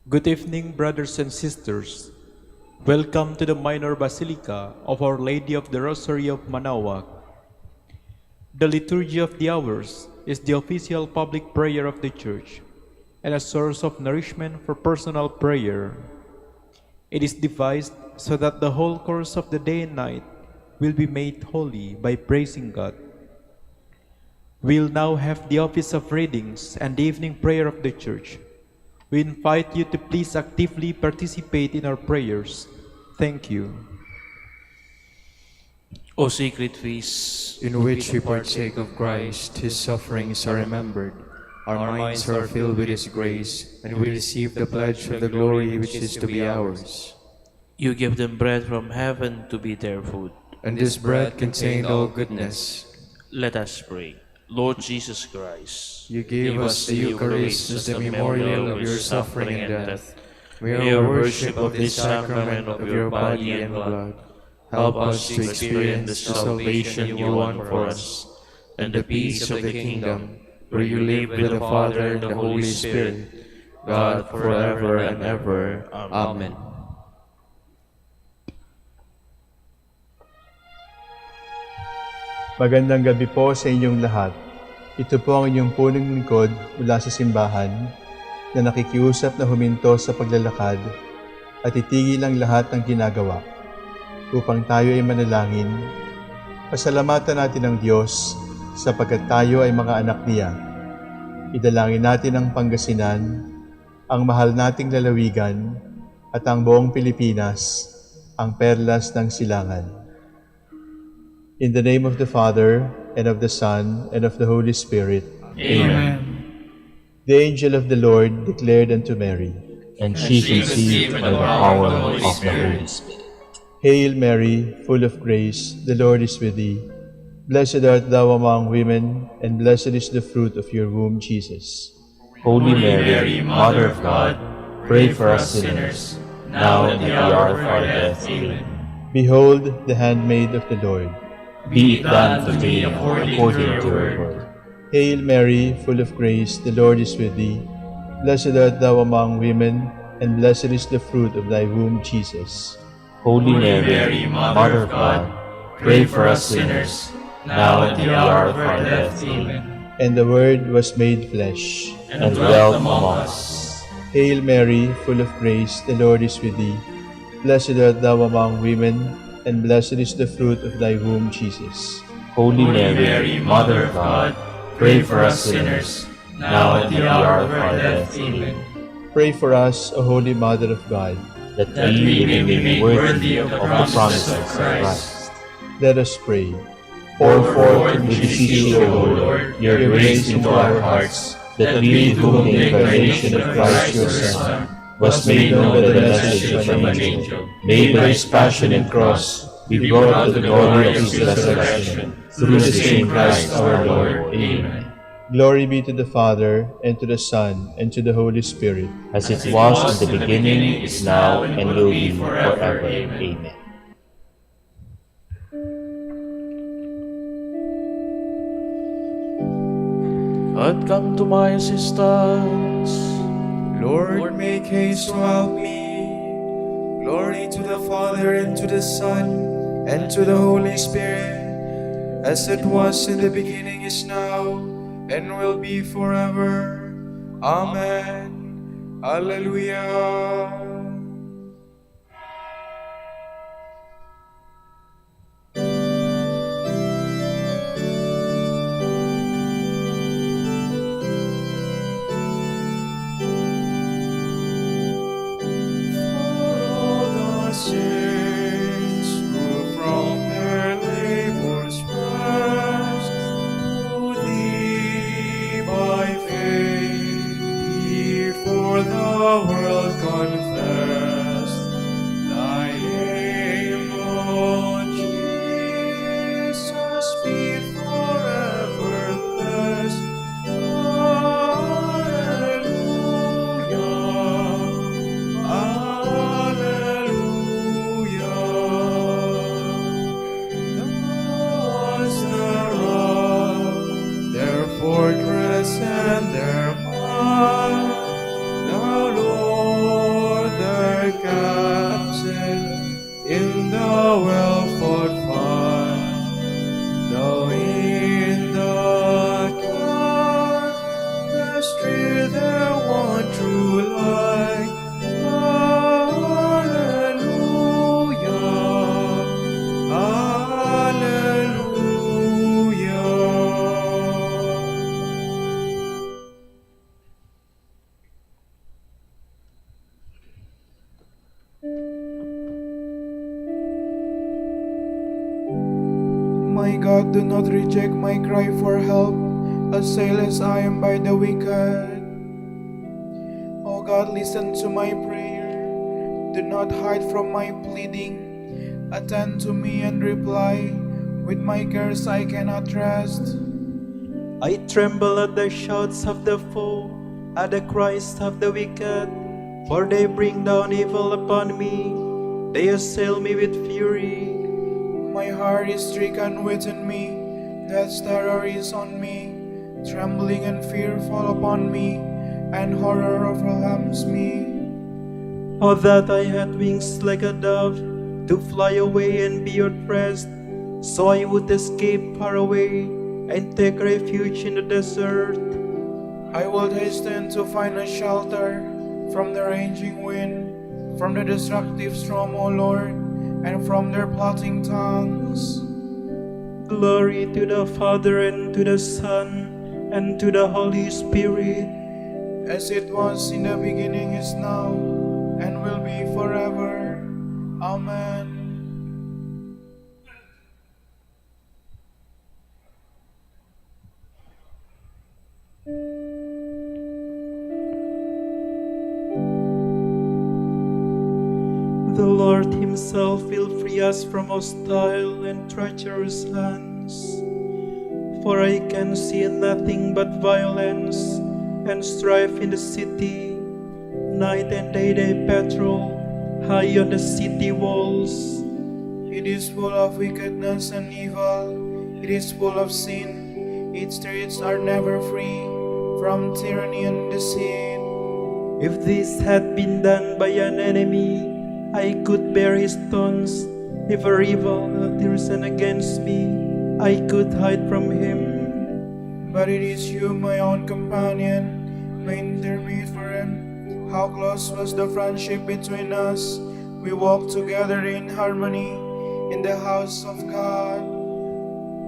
Good evening, brothers and sisters. Welcome to the Minor Basilica of Our Lady of the Rosary of Manaoag. The Liturgy of the Hours is the official public prayer of the Church and a source of nourishment for personal prayer. It is devised so that the whole course of the day and night will be made holy by praising God. We'll now have the office of readings and the evening prayer of the Church. We invite you to please actively participate in our prayers. Thank you. O sacred feast, in which we partake of Christ, His sufferings are remembered. Our minds are filled with His grace, and we receive the pledge of the glory which is to be ours. you give them bread from heaven to be their food. And this bread contained all goodness. Let us pray. Lord Jesus Christ, You gave us the Eucharist as the memorial of your suffering and death. May our worship of this sacrament of your body and blood help us to experience the salvation you won for us, and the peace of the kingdom, where you live with the Father and the Holy Spirit, God forever and ever. Amen. Magandang gabi po sa inyong lahat. Ito po ang inyong punong lingkod mula sa simbahan na nakikiusap na huminto sa paglalakad at itigil ang lahat ng ginagawa upang tayo ay manalangin. Pasalamatan natin ang Diyos sapagkat tayo ay mga anak niya. Idalangin natin ang Pangasinan, ang mahal nating lalawigan at ang buong Pilipinas, ang perlas ng silangan. In the name of the Father, and of the Son, and of the Holy Spirit. Amen. The angel of the Lord declared unto Mary, And she conceived by the power of the Holy Spirit. Hail Mary, full of grace, the Lord is with thee. Blessed art thou among women, and blessed is the fruit of your womb, Jesus. Holy Mary, Mother of God, pray for us sinners, now and at the hour of our death. Amen. Behold the handmaid of the Lord. Be it done to me according to your word. Hail Mary, full of grace, the Lord is with thee. Blessed art thou among women, and blessed is the fruit of thy womb, Jesus. Holy Mary, Mother of God, pray for us sinners, now and at the hour of our death. Amen. And the Word was made flesh, And dwelt among us. Hail Mary, full of grace, the Lord is with thee. Blessed art thou among women, and blessed is the fruit of thy womb, Jesus. Holy Mary, Mother of God, pray for us sinners, now and at the hour of our death. Amen. Pray for us, O Holy Mother of God. That we may be made worthy of the promises of Christ. Let us pray. Pour forth, we beseech you, O Lord, your grace into our hearts, that we, to whom the incarnation of Christ your Son was made known by the message of an angel, may by his passion and cross be brought to the glory of his resurrection, through the same Christ our Lord. Amen. Glory be to the Father, and to the Son, and to the Holy Spirit. As it was in the beginning, is now, and will be forever. Amen. God, come to my assistance. Lord, make haste to help me. Glory to the Father, and to the Son, and to the Holy Spirit, as it was in the beginning, is now, and will be forever. Amen. Alleluia. Saints who from their labors rest, through thee by faith before the world confess. Thy name, Lord Jesus, be forever blessed. Fortress and their might, the Lord are captive in the well-fought fight. Thou in the dark hast street there one true light. Hallelujah, hallelujah. My God, do not reject my cry for help, assailed as I am by the wicked. O God, listen to my prayer. Do not hide from my pleading. Attend to me and reply. With my cares I cannot rest. I tremble at the shouts of the foe, at the cries of the wicked, for they bring down evil upon me. They assail me with fury. My heart is stricken within me. Death's terror is on me. Trembling and fear fall upon me, and horror overwhelms me. Oh, that I had wings like a dove, to fly away and be at rest, so I would escape far away and take refuge in the desert. I will hasten to find a shelter from the raging wind, from the destructive storm, O Lord, and from their plotting tongues. Glory to the Father, and to the Son, and to the Holy Spirit, As it was in the beginning, is now, and will be forever. Amen. The Lord Himself will free us from hostile and treacherous hands. For I can see nothing but violence and strife in the city. Night and day they patrol high on the city walls. It is full of wickedness and evil. It is full of sin. Its streets are never free from tyranny and deceit. If this had been done by an enemy, I could bear his stones. If a rival had risen against me, I could hide from him. But it is you, my own companion, my intermediate friend. How close was the friendship between us? We walked together in harmony in the house of God.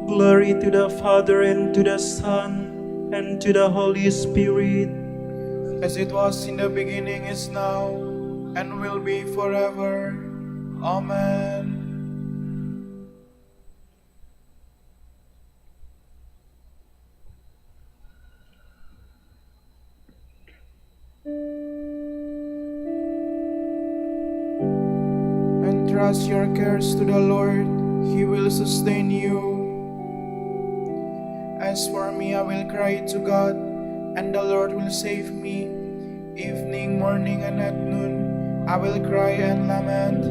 Glory to the Father, and to the Son, and to the Holy Spirit, As it was in the beginning, is now, and will be forever. Amen. Entrust your cares to the Lord, He will sustain you. As for me, I will cry to God, and the Lord will save me. Evening, morning, and at noon, I will cry and lament.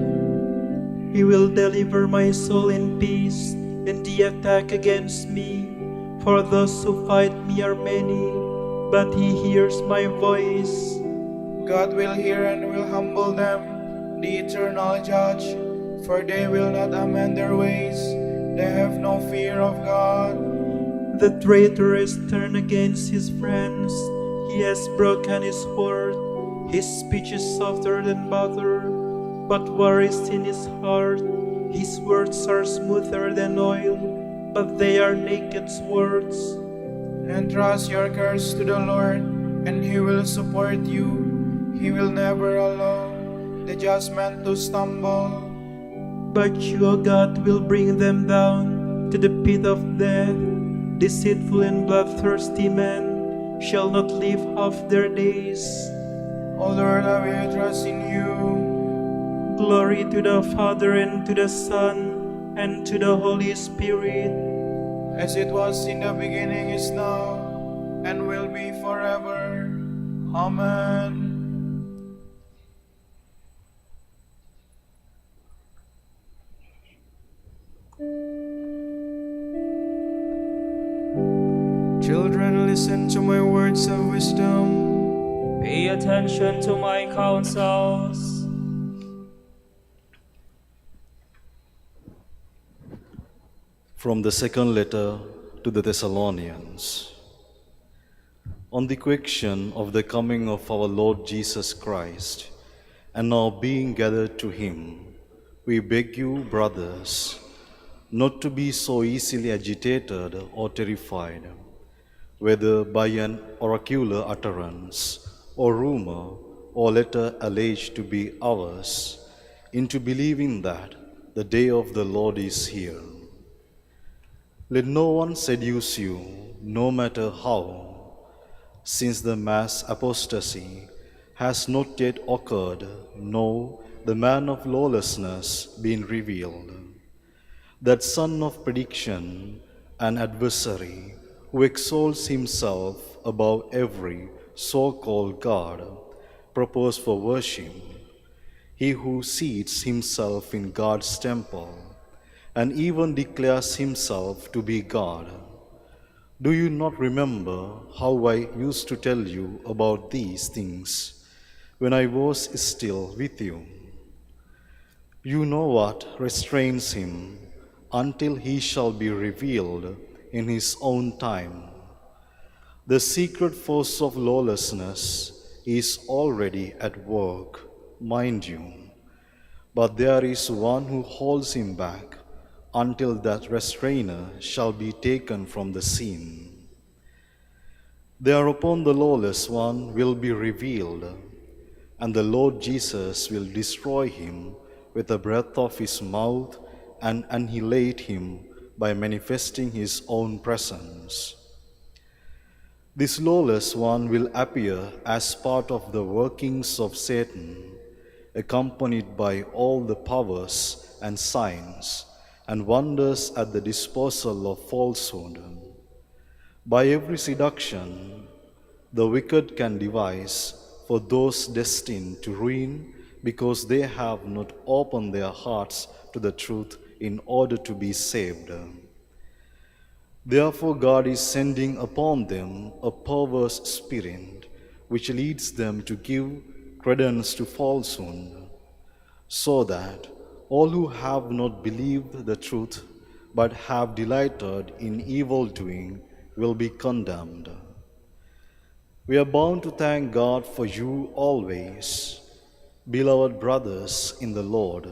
He will deliver my soul in peace in the attack against me. For those who fight me are many, but He hears my voice. God will hear and will humble them, the eternal judge, for they will not amend their ways. They have no fear of God. The traitor is turned against his friends. He has broken his word. His speech is softer than butter, but war is in his heart. His words are smoother than oil, but they are naked words. Entrust your cares to the Lord, and He will support you. He will never allow the just man to stumble. But you, O God, will bring them down to the pit of death. Deceitful and bloodthirsty men shall not live half their days. O Lord, I will trust in you. Glory to the Father, and to the Son, and to the Holy Spirit, As it was in the beginning, is now, and will be forever. Amen. Children, listen to my words of wisdom. Pay attention to my counsels. From the second letter to the Thessalonians. On the question of the coming of our Lord Jesus Christ, and now being gathered to him, we beg you, brothers, not to be so easily agitated or terrified, whether by an oracular utterance, or rumor, or letter alleged to be ours, into believing that the day of the Lord is here. Let no one seduce you, no matter how, since the mass apostasy has not yet occurred, nor the man of lawlessness been revealed, that son of prediction, an adversary, who exalts himself above every so-called God proposed for worship, he who seats himself in God's temple, and even declares himself to be God. Do you not remember how I used to tell you about these things when I was still with you? You know what restrains him until he shall be revealed in his own time. The secret force of lawlessness is already at work, mind you, but there is one who holds him back until that restrainer shall be taken from the scene. Thereupon the lawless one will be revealed, and the Lord Jesus will destroy him with the breath of his mouth and annihilate him by manifesting his own presence. This lawless one will appear as part of the workings of Satan, accompanied by all the powers and signs and wonders at the disposal of falsehood. By every seduction the wicked can devise for those destined to ruin, because they have not opened their hearts to the truth in order to be saved. Therefore God is sending upon them a perverse spirit, which leads them to give credence to falsehood, so that all who have not believed the truth, but have delighted in evil doing, will be condemned. We are bound to thank God for you always, beloved brothers in the Lord,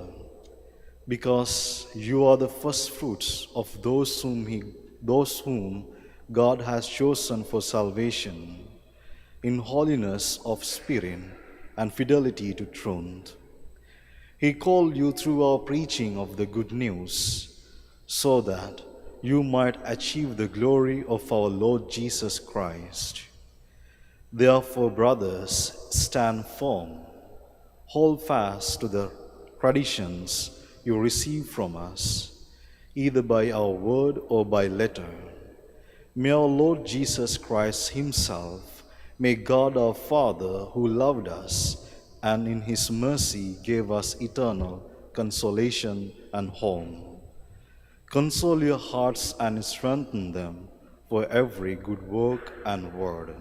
because you are the first fruits of those whom God has chosen for salvation, in holiness of spirit and fidelity to truth. He called you through our preaching of the good news, so that you might achieve the glory of our Lord Jesus Christ. Therefore, brothers, stand firm, hold fast to the traditions you received from us, either by our word or by letter. May our Lord Jesus Christ himself, may God our Father, who loved us and in his mercy gave us eternal consolation and home, console your hearts and strengthen them for every good work and word.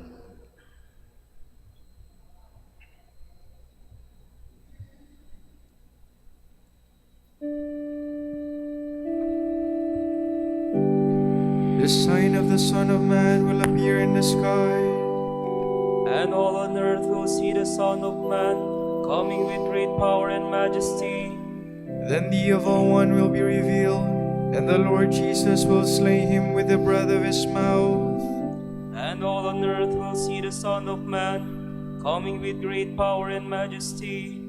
The sign of the Son of Man will appear in the sky, and all on earth will see the Son of Man coming with great power and majesty. Then the Evil One will be revealed, and the Lord Jesus will slay him with the breath of his mouth. And all on earth will see the Son of Man coming with great power and majesty.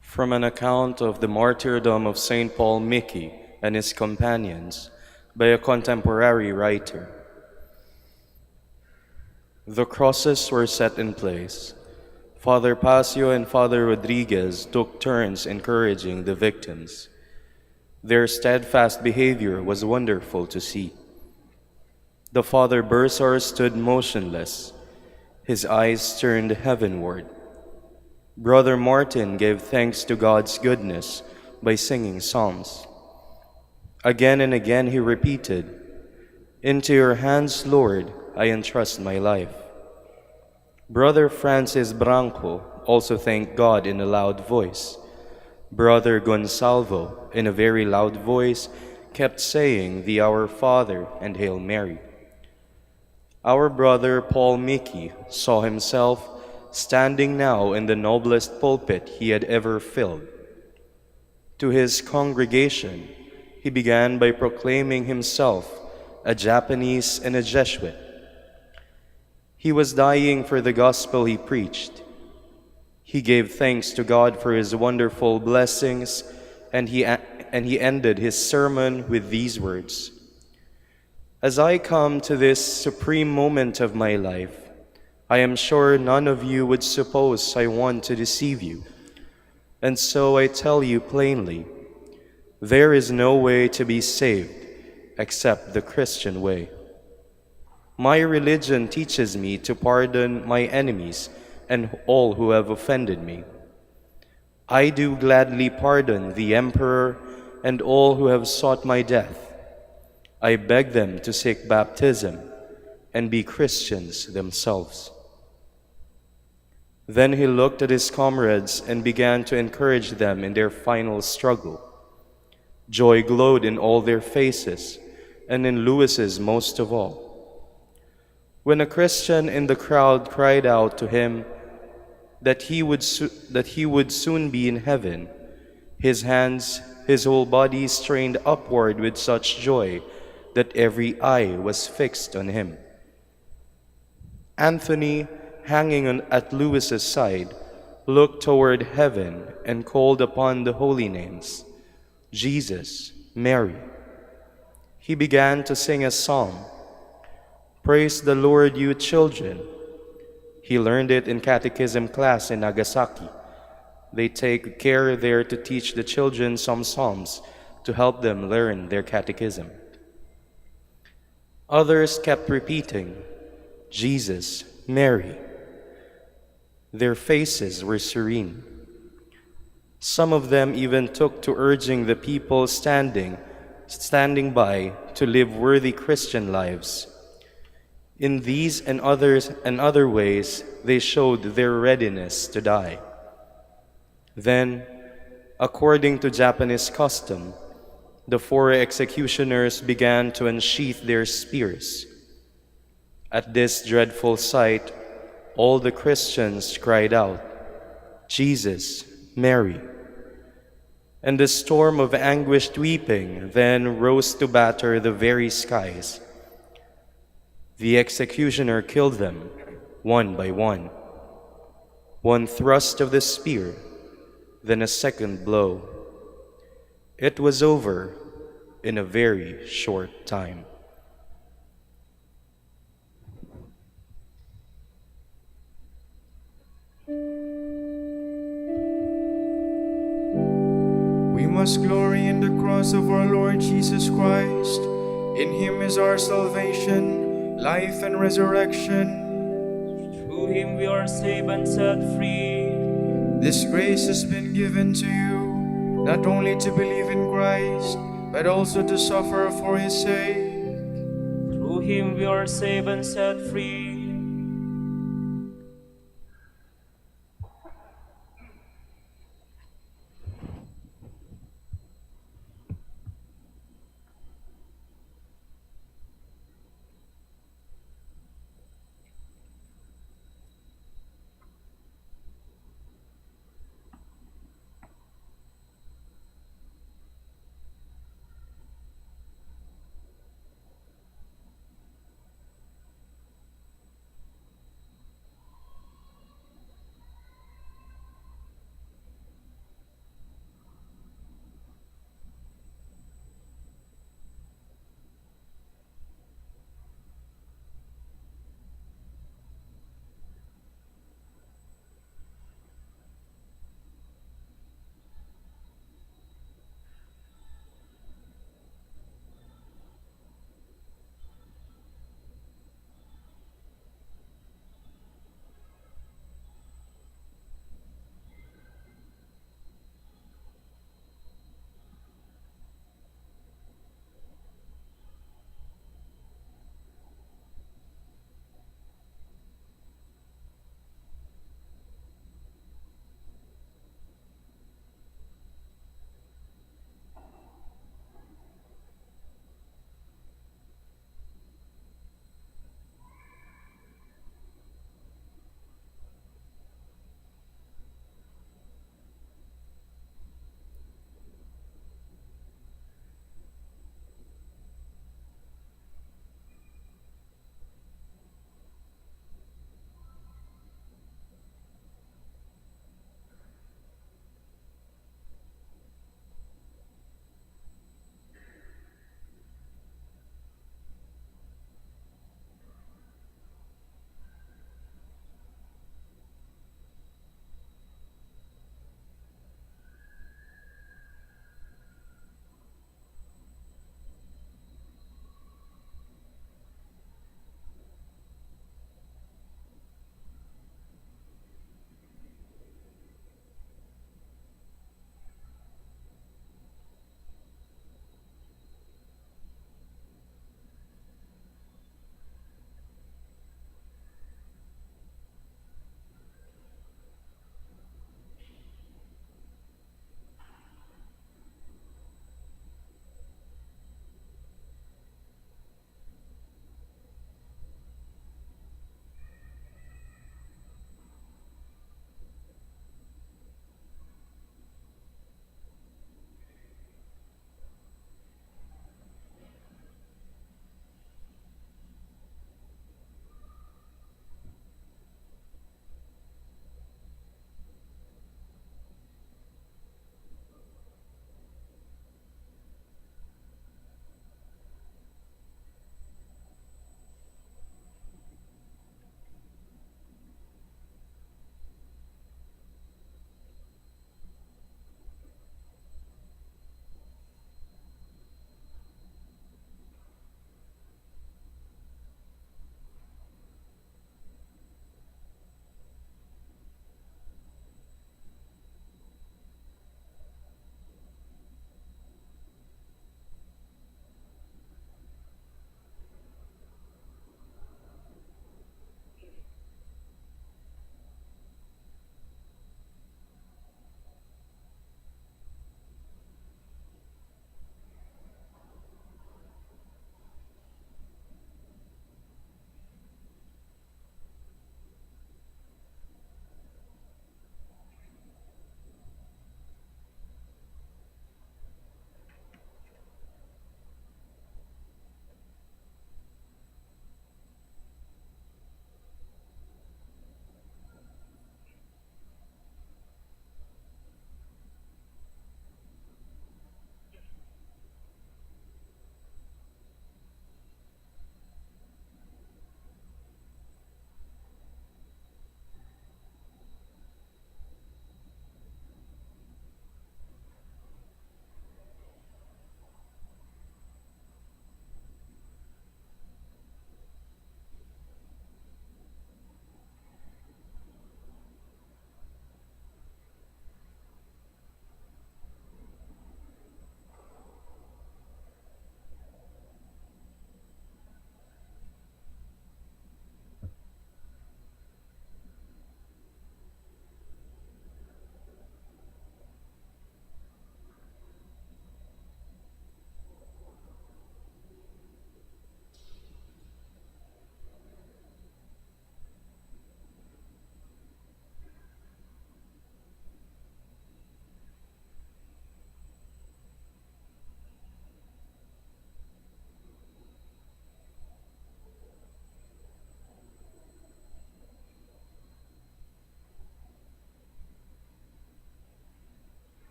From an account of the martyrdom of St. Paul Miki and his companions by a contemporary writer. The crosses were set in place. Father Pasio and Father Rodriguez took turns encouraging the victims. Their steadfast behavior was wonderful to see. The Father Bursar stood motionless, his eyes turned heavenward. Brother Martin gave thanks to God's goodness by singing psalms. Again and again he repeated, "Into your hands, Lord, I entrust my life." Brother Francis Branco also thanked God in a loud voice. Brother Gonsalvo, in a very loud voice, kept saying the Our Father and Hail Mary. Our brother Paul Miki saw himself standing now in the noblest pulpit he had ever filled. To his congregation, he began by proclaiming himself a Japanese and a Jesuit. He was dying for the gospel he preached. He gave thanks to God for his wonderful blessings, and he ended his sermon with these words: As I come to this supreme moment of my life, I am sure none of you would suppose I want to deceive you. And so I tell you plainly, there is no way to be saved except the Christian way. My religion teaches me to pardon my enemies and all who have offended me. I do gladly pardon the emperor and all who have sought my death. I beg them to seek baptism and be Christians themselves. Then he looked at his comrades and began to encourage them in their final struggle. Joy glowed in all their faces, and in Louis's most of all. When a Christian in the crowd cried out to him that he would soon be in heaven, his hands, his whole body strained upward with such joy that every eye was fixed on him. Anthony, hanging at Louis's side, looked toward heaven and called upon the holy names, Jesus, Mary. He began to sing a psalm, Praise the Lord, you children. He learned it in catechism class in Nagasaki. They take care there to teach the children some psalms to help them learn their catechism. Others kept repeating, Jesus, Mary. Their faces were serene. Some of them even took to urging the people standing by to live worthy Christian lives. In these and other ways, they showed their readiness to die. Then, according to Japanese custom, the four executioners began to unsheath their spears. At this dreadful sight, all the Christians cried out, Jesus, Mary. And the storm of anguished weeping then rose to batter the very skies. The executioner killed them, one by one. One thrust of the spear, then a second blow. It was over in a very short time. We must glory in the cross of our Lord Jesus Christ. In him is our salvation, life and resurrection. Through him we are saved and set free. This grace has been given to you, not only to believe in Christ, but also to suffer for his sake. Through him we are saved and set free.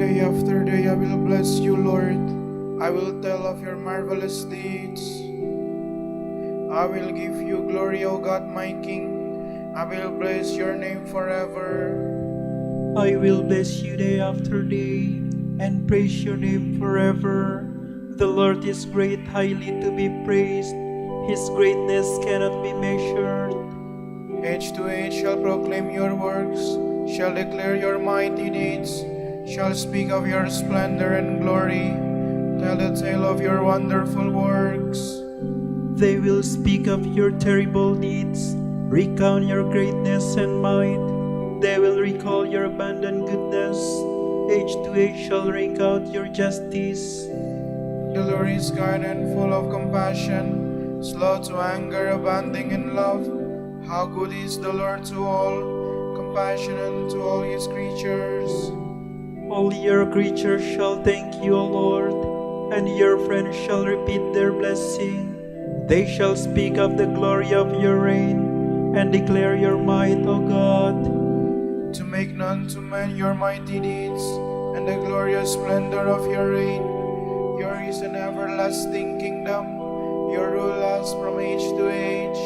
Day after day I will bless you, Lord. I will tell of your marvelous deeds. I will give you glory, O God, my King. I will bless your name forever. I will bless you day after day and praise your name forever. The Lord is great, highly to be praised. His greatness cannot be measured. Age to age shall proclaim your works, shall declare your mighty deeds, shall speak of your splendor and glory, tell the tale of your wonderful works. They will speak of your terrible deeds, recount your greatness and might. They will recall your abundant goodness. Age to age shall recount your justice. The Lord is kind and full of compassion, slow to anger, abounding in love. How good is the Lord to all, compassionate to all his creatures. All your creatures shall thank you, O Lord, and your friends shall repeat their blessing. They shall speak of the glory of your reign and declare your might, O God. To make known to men your mighty deeds and the glorious splendor of your reign. Yours is an everlasting kingdom, your rule lasts from age to age.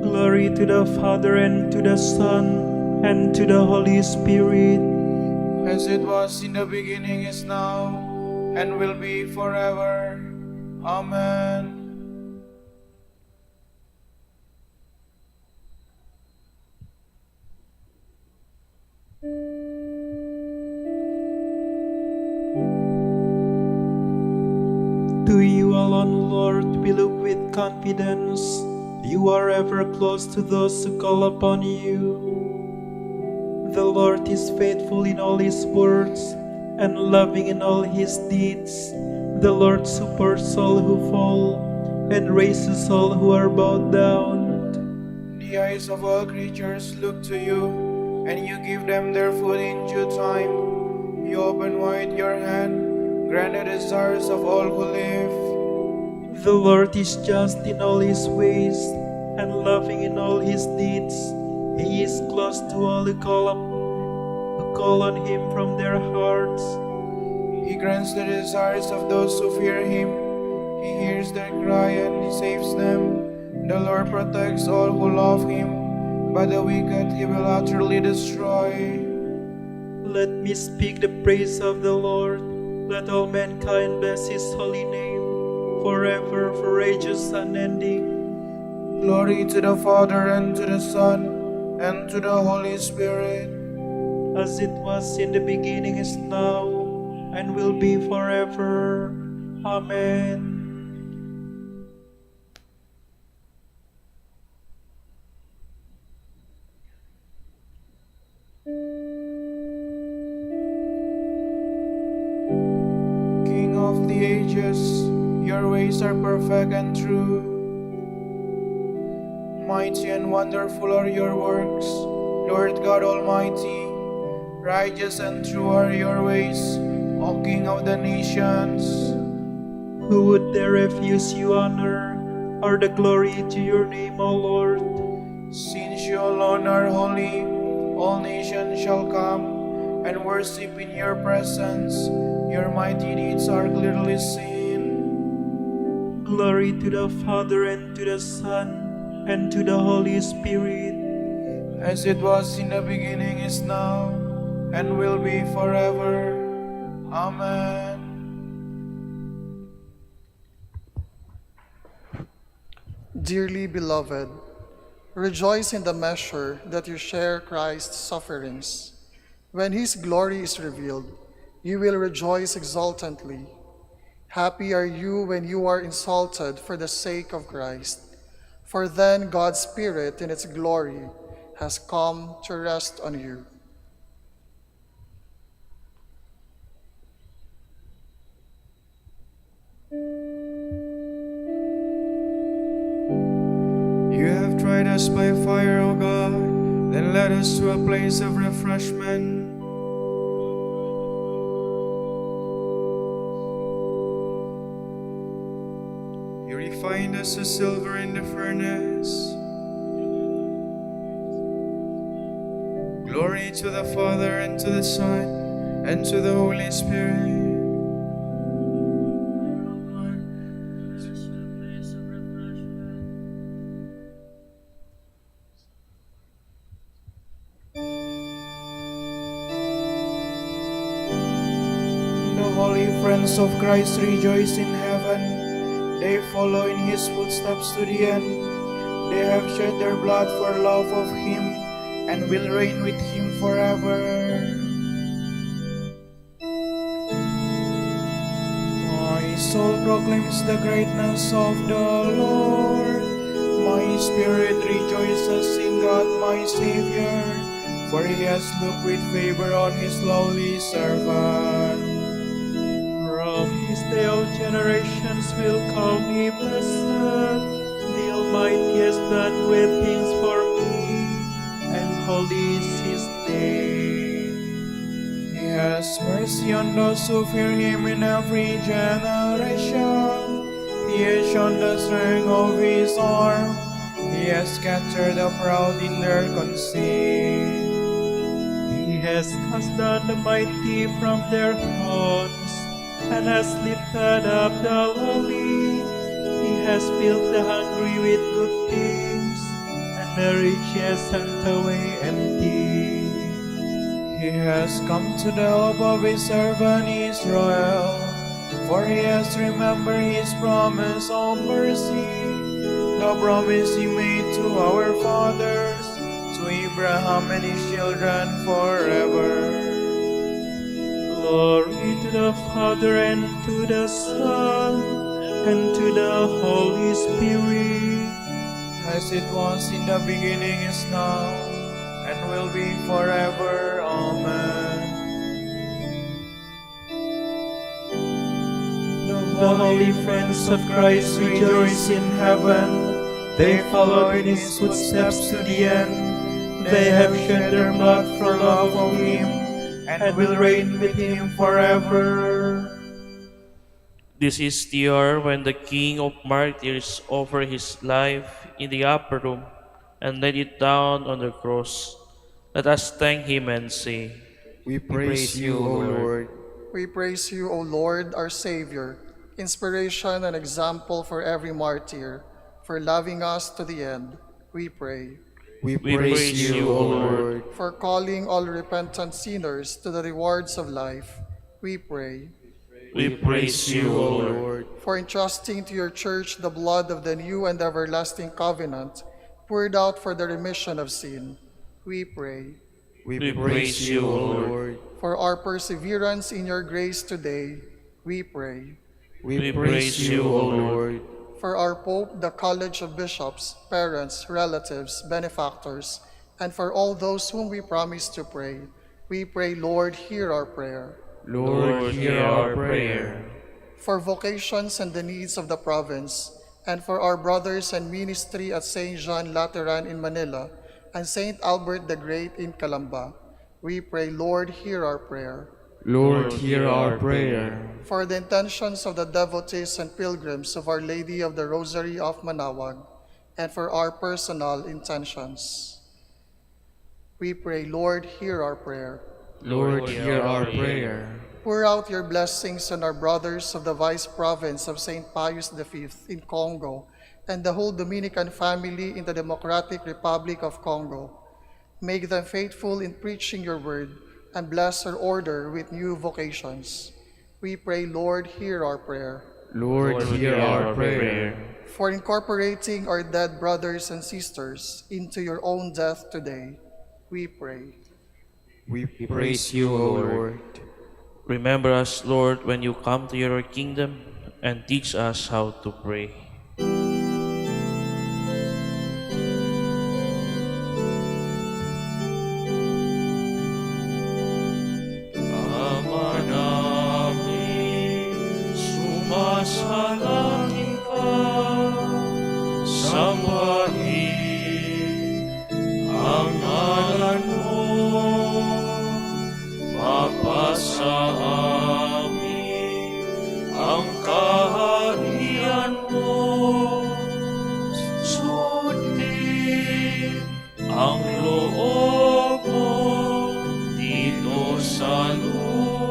Glory to the Father and to the Son and to the Holy Spirit. As it was in the beginning, is now, and will be forever. Amen. To you alone, Lord, we look with confidence. You are ever close to those who call upon you. The Lord is faithful in all his words and loving in all his deeds. The Lord supports all who fall and raises all who are bowed down. The eyes of all creatures look to you, and you give them their food in due time. You open wide your hand, grant the desires of all who live. The Lord is just in all his ways and loving in all his deeds. He is close to all who call on him from their hearts. He grants the desires of those who fear him. He hears their cry and he saves them. The Lord protects all who love him, but the wicked he will utterly destroy. Let me speak the praise of the Lord. Let all mankind bless his holy name, forever, for ages unending. Glory to the Father, and to the Son, and to the Holy Spirit. As it was in the beginning, is now, and will be forever. Amen. King of the ages, your ways are perfect and true. Mighty and wonderful are your works, Lord God Almighty. Righteous and true are your ways, O King of the nations. Who would dare refuse you honor, or the glory to your name, O Lord? Since you alone are holy, all nations shall come and worship in your presence. Your mighty deeds are clearly seen. Glory to the Father, and to the Son, and to the Holy Spirit. As it was in the beginning, is now, and will be forever. Amen. Dearly beloved, rejoice in the measure that you share Christ's sufferings. When his glory is revealed, you will rejoice exultantly. Happy are you when you are insulted for the sake of Christ, for then God's Spirit in its glory has come to rest on you. You have tried us by fire, O God, then led us to a place of refreshment. You refined us as silver in the furnace. Glory to the Father, and to the Son, and to the Holy Spirit. The holy friends of Christ rejoice in heaven. They follow in his footsteps to the end. They have shed their blood for love of him and will reign with him forever. My soul proclaims the greatness of the Lord. My spirit rejoices in God my Savior, for he has looked with favor on his lowly servant. From his day of generations will call me blessed. The Almighty has done great things for me, and holy is his name. He has mercy on those who fear him in every generation. He has shown the strength of his arm. He has scattered the proud in their conceit. He has cast down the mighty from their thrones, and has lifted up the lowly. He has filled the hungry with good things, and the rich he has sent away empty. He has come to the help of his servant Israel, for he has remembered his promise of mercy, the promise he made to our fathers, to Abraham and his children forever. Glory to the Father, and to the Son, and to the Holy Spirit, As it was in the beginning, is now, and will be forever. Amen. the holy friends of Christ rejoice in heaven. They follow in his footsteps to the end. They have shed their blood for love of him, and will reign with him forever. This is the hour when the King of Martyrs offered his life in the upper room and laid it down on the cross. Let us thank him and say, We praise you, O Lord. We praise you, O Lord, our Savior, inspiration and example for every martyr, for loving us to the end. We pray. We praise you, O Lord. For calling all repentant sinners to the rewards of life. We pray. We praise you, O Lord. For entrusting to your church the blood of the new and everlasting covenant, poured out for the remission of sin. We pray. We praise you, O Lord. For our perseverance in your grace today, we pray. We praise you, O Lord. For our Pope, the College of Bishops, parents, relatives, benefactors, and for all those whom we promise to pray, we pray, Lord, hear our prayer. Lord, hear our prayer. For vocations and the needs of the province, and for our brothers and ministry at St. John Lateran in Manila and St. Albert the Great in Calamba, we pray, Lord, hear our prayer. Lord, hear our prayer. For the intentions of the devotees and pilgrims of Our Lady of the Rosary of Manaoag, and for our personal intentions, we pray, Lord, hear our prayer. Lord, hear our prayer. Pour out your blessings on our brothers of the Vice Province of St. Pius V in Congo and the whole Dominican family in the Democratic Republic of Congo. Make them faithful in preaching your word and bless our order with new vocations. We pray, Lord, hear our prayer. Lord, hear our prayer. For incorporating our dead brothers and sisters into your own death today, we pray. We praise you, O Lord. remember us, Lord, when you come to your kingdom, and teach us how to pray. Sumasalangin ka, sambahin ang ngalan mo, mapasa amin ang kaharian mo, sundin ang loob mo dito sa lupa.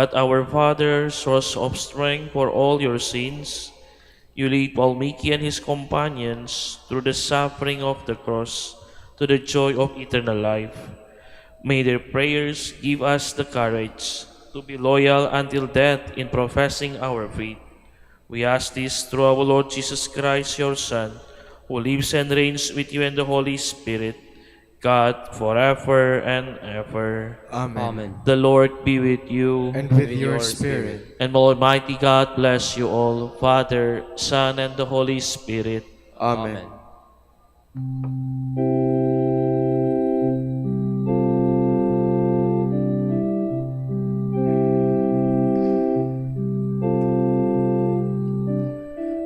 God our Father, source of strength for all your saints, you lead Paul Miki and his companions through the suffering of the cross to the joy of eternal life. May their prayers give us the courage to be loyal until death in professing our faith. We ask this through our Lord Jesus Christ, your Son, who lives and reigns with you and the Holy Spirit, God, forever and ever. Amen. The Lord be with you. And with your spirit. And Almighty God bless you all, Father, Son, and the Holy Spirit. Amen.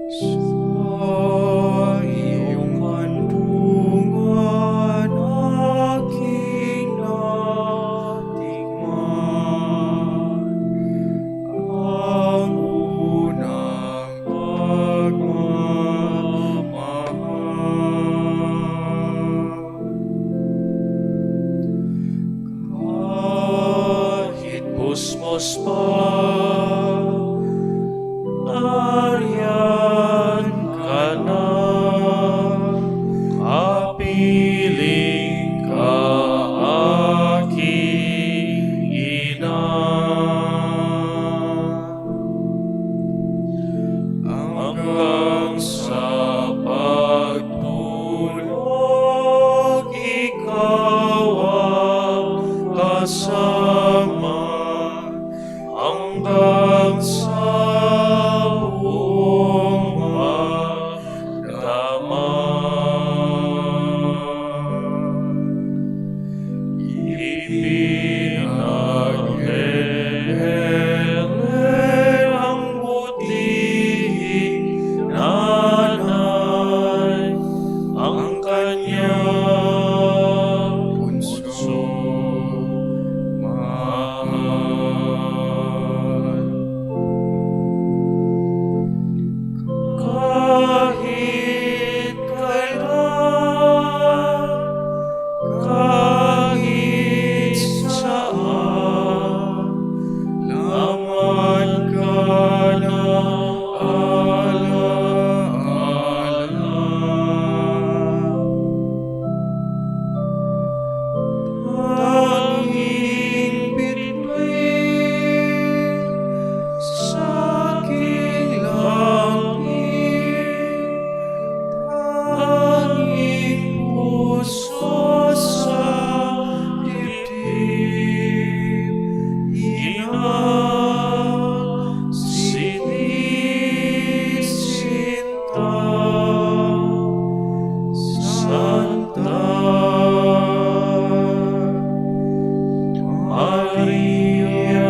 Sa iyong handungan aking natikman ang unang pagmamahal. Kahit pusmos pa, nariyan ka na, kapiling ka aking ina. Hanggang sa pagtulog, ikaw ang kasama, hanggang sa buong magdamag. Ipinaghelen ang butihing nanay, ang kanyang punsong mahal. Kahit kailan, kahit saan, laman ka ng alaala. Tanging bituin sa aking langit, tanging puso sa dibdib, ina, Sinisinta, Santa Maria.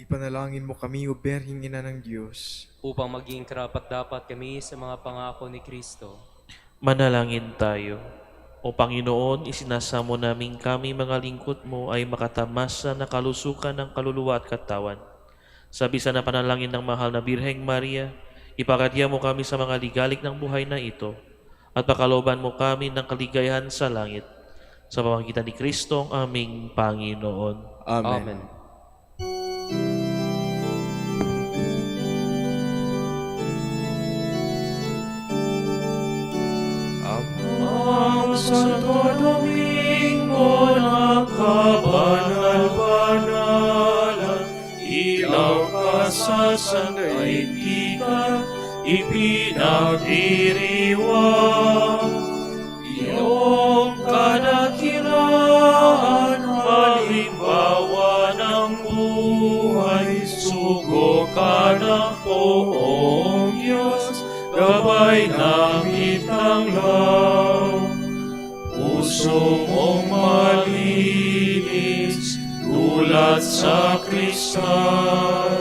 Ipanalangin mo kami, O Berhing Ina ng Diyos, upang maging karapat-dapat kami sa mga pangako ni Kristo. Manalangin tayo. O Panginoon, isinasamo namin kami mga lingkod mo ay makatamasa na kalusukan ng kaluluwa at katawan. Sa bisa na panalangin ng mahal na Birheng Maria, ipakadya mo kami sa mga ligalik ng buhay na ito at pakaloban mo kami ng kaligayahan sa langit. Sa pamamagitan ni Kristo ang aming Panginoon. Amen. Ang Santo Domingo na kabanal-banalan, ilaw ka sa sandaigdigan, ipinagdiriwang. Iyong kadakilaan, halimbawa ng buhay, sugo ka ng poong Diyos, gabay namin tanglaw. Puso mong malinis, tulad sa kristal,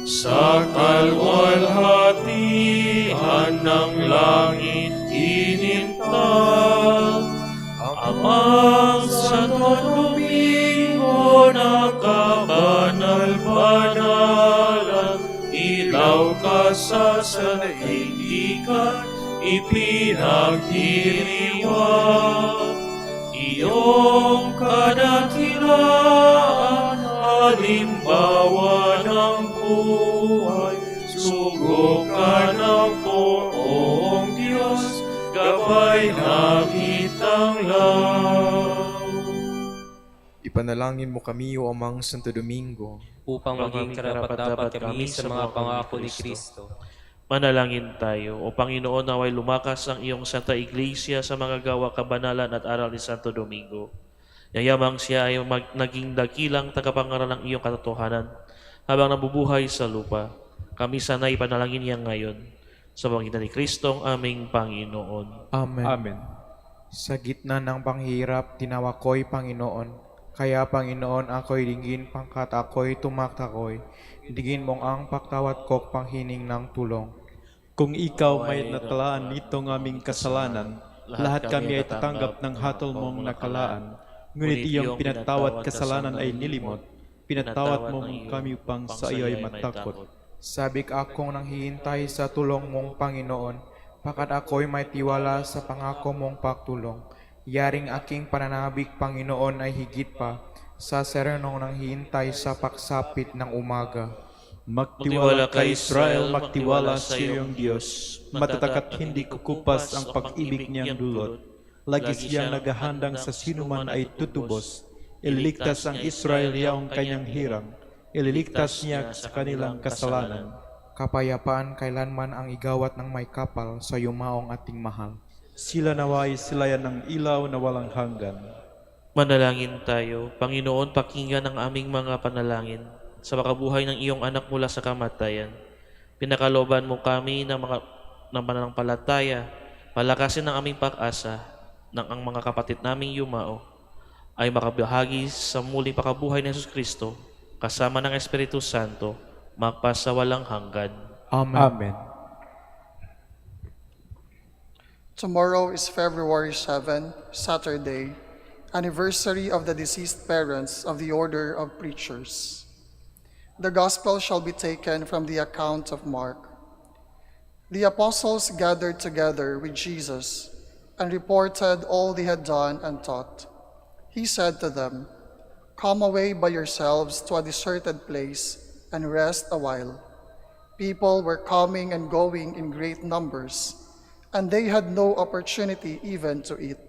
sa kalwalhatian ng langit inintal. Amang Santo Domingo na kabanal-banalan, ilaw ka sa sandaigdigan, ipinagdiriwang. iyong kadakilaan, halimbawa ng buhay. Sugo ka ng poong Diyos, gabay na kitang Ipanalangin mo kami, O Amang Santo Domingo, upang maging karapat-dapat kami sa mga pangako ni Kristo. Manalangin tayo, O Panginoon, naway lumakas ang iyong Santa Iglesia sa mga gawa kabanalan at aral ni Santo Domingo. Yayamang siya ay naging dakilang tagapangaral ng iyong katotohanan habang nabubuhay sa lupa. Kami sana ipanalangin niya ngayon sa pamagitan ni Kristo ang aming Panginoon. Amen. Amen. Sa gitna ng panghirap, tinawa ko'y Panginoon. Kaya Panginoon, ako'y dinggin pangkat ako'y tumaktakoy. Digin mong ang pagtawat ko'k panghining ng tulong. Kung ikaw may natalaan nitong aming kasalanan, lahat kami ay tatanggap ng hatol mong nakalaan. Ngunit iyong pinatawat kasalanan ay nilimot, pinatawat mo kami upang sa iyo ay matakot. Sabik akong nanghihintay sa tulong mong Panginoon, pakat ako'y may tiwala sa pangako mong pagtulong. Yaring aking pananabik, Panginoon, ay higit pa sa serenong nanghihintay sa pagsapit ng umaga. Magtiwala ka Israel, magtiwala sa iyong Diyos. Matatag at hindi kukupas ang pag-ibig niyang dulot. Lagi siyang naghahandang sa sinuman ay tutubos. Ililigtas ang Israel yaong kanyang hirang. Ililigtas niya sa kanilang kasalanan. Kapayapaan kailanman ang igawat ng may kapal sa yumaong ating mahal. Sila naway silayan ng ilaw na walang hanggan. Manalangin tayo, Panginoon, pakinggan ang aming mga panalangin sa makabuhay ng iyong anak mula sa kamatayan. Pinakaloban mo kami ng pananampalataya, palakasin ang aming pag-asa nang ang mga kapatid naming yumao ay makabahagi sa muling pakabuhay ni Jesus Kristo kasama ng Espiritu Santo magpasawalang hanggan. Amen. Amen. Tomorrow is February 7, Saturday, anniversary of the deceased parents of the Order of Preachers. The Gospel shall be taken from the account of Mark. The apostles gathered together with Jesus and reported all they had done and taught. He said to them, "Come away by yourselves to a deserted place and rest a while." People were coming and going in great numbers, and they had no opportunity even to eat.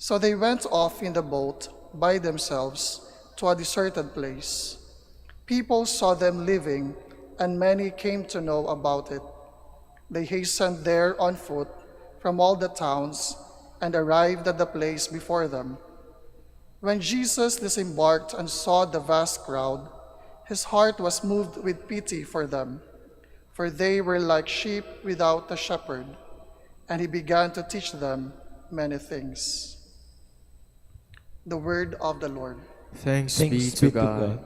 So they went off in the boat by themselves to a deserted place. People saw them living, and many came to know about it. They hastened there on foot from all the towns and arrived at the place before them. When Jesus disembarked and saw the vast crowd, his heart was moved with pity for them, for they were like sheep without a shepherd, and he began to teach them many things. The word of the Lord. Thanks be to God.